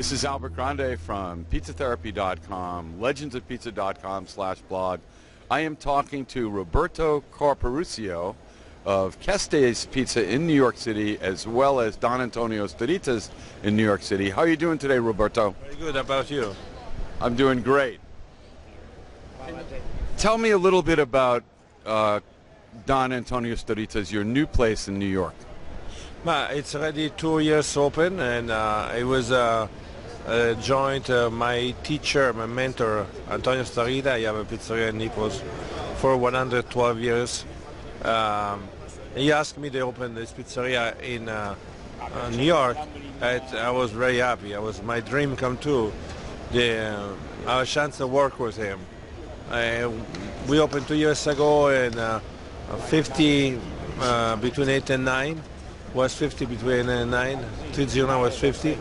This is Albert Grande from pizzatherapy.com, legendsofpizza.com/blog. I am talking to Roberto Caporuscio of Kestes Pizza in New York City, as well as Don Antonio Storitas in New York City. How are you doing today, Roberto? Very good. How about you? I'm doing great. Tell me a little bit about Don Antonio Storitas, your new place in New York. It's already 2 years open, and it was joined my teacher, my mentor, Antonio Starita. I have a pizzeria in Naples for 112 years. He asked me to open this pizzeria in New York. I was very happy. It was my dream come true. Our chance to work with him. We opened 2 years ago, and 50 between 8 and 9 was 50 between 9. 30 was 50.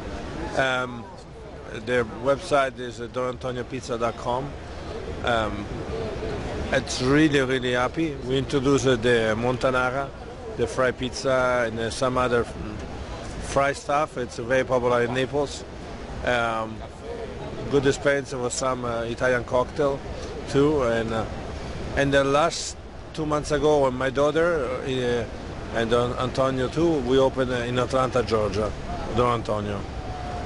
Their website is donantoniopizza.com. It's really happy. We introduced the Montanara, the fried pizza, and some other fried stuff. It's very popular in Naples. Good experience with some Italian cocktail too. And the last 2 months ago, when my daughter and Antonio too, we opened in Atlanta, Georgia, Don Antonio.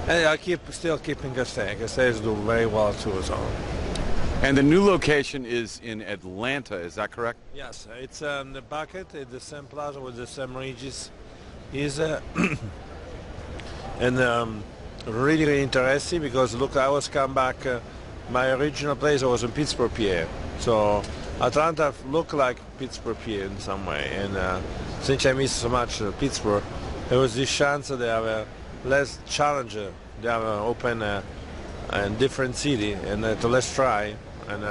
And I still keeping Kestes. Kestes do very well too. So. And the new location is in Atlanta, is that correct? Yes, it's the bucket at the same plaza with the same Regis. And really interesting because look, I was come back. My original place was in Pittsburgh, PA. So Atlanta looked like Pittsburgh, PA in some way. And since I miss so much Pittsburgh, there was this chance that they have a less challenge. They have open a different city, and let's try. And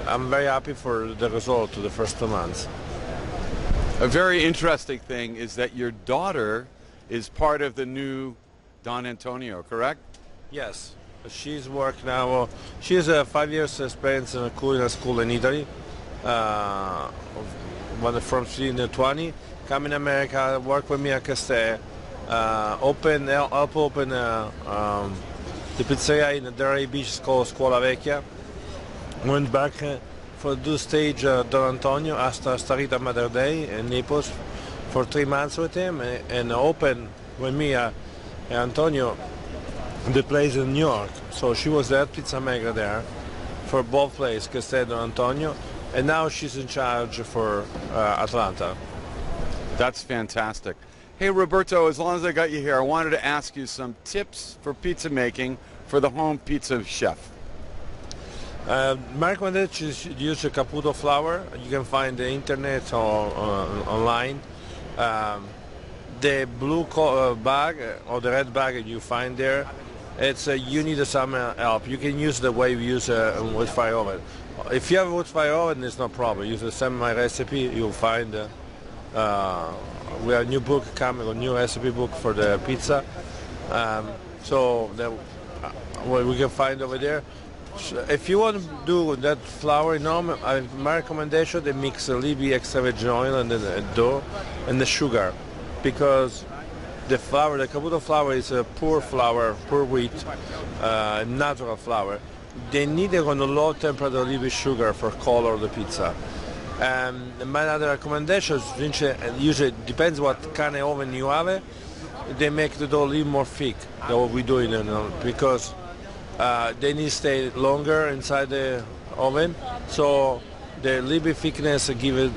I'm very happy for the result to the first 2 months. A very interesting thing is that your daughter is part of the new Don Antonio, correct? Yes, she's worked now. She has 5 years experience in a culinary school in Italy. From 20, come in America, work with me at Kestes, help open the pizzeria in the Delray Beach called Scuola Vecchia. Went back for do stage Don Antonio after Starita Mother Day in Naples for 3 months with him, and opened with me Antonio the place in New York. So she was the pizza maker there for both places, Kestes Don Antonio, and now she's in charge for Atlanta. That's fantastic. Hey Roberto, as long as I got you here, I wanted to ask you some tips for pizza making for the home pizza chef. My recommendation is use a Caputo flour. You can find the internet or online. The blue bag or the red bag you find there, it's you need some help. You can use the way we use a wood fire oven. If you have a wood fire oven, it's no problem. Use the same my recipe. You'll find we have a new book coming, a new recipe book for the pizza. So we can find over there. If you want to do that flour, my recommendation is mix a little bit extra virgin oil and the dough and the sugar, because the flour, the Caputo flour is a poor flour, poor wheat, natural flour. They need on a low temperature a little bit sugar for color of the pizza. My other recommendation is usually depends what kind of oven you have. They make the dough a little more thick than what we do because they need to stay longer inside the oven, so the little bit thickness give it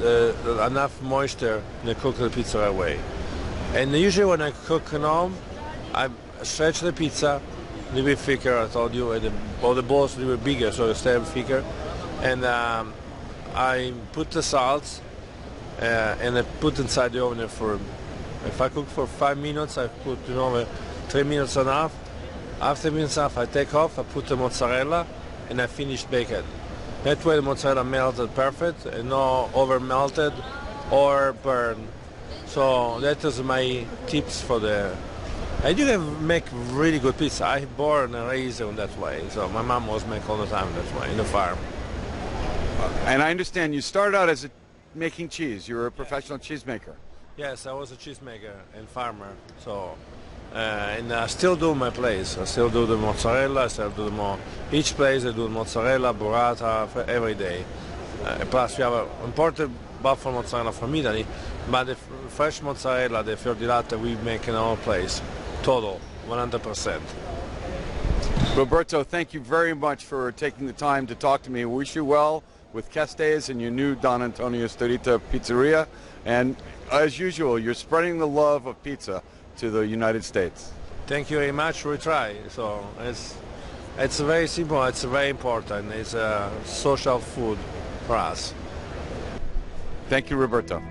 enough moisture to cook the pizza right away. And usually when I cook at home, I stretch the pizza a little bit thicker. I told you, and all the balls a little bit bigger, so they stay thicker. And I put the salt and I put inside the oven for. If I cook for 5 minutes, I put 3 minutes and a half. After 3 minutes and a half, I take off, I put the mozzarella, and I finish baking. That way the mozzarella melted perfect, and not over melted or burned. So that is my tips for the. And you can make really good pizza. I born and raised in that way. So my mom was making all the time that way in the farm. And I understand you started out as making cheese. You were a professional cheesemaker. Yes, I was a cheesemaker and farmer. So and I still do my place. I still do the mozzarella. I still do the more. Each place I do mozzarella, burrata every day. Plus we have an imported buffalo mozzarella from Italy, but the fresh mozzarella, the fior di latte, we make in our place. Total, 100%. Roberto, thank you very much for taking the time to talk to me. We wish you well with Kestes and your new Don Antonio Storita Pizzeria. And as usual, you're spreading the love of pizza to the United States. Thank you very much. We try. So it's very simple. It's very important. It's a social food for us. Thank you, Roberto.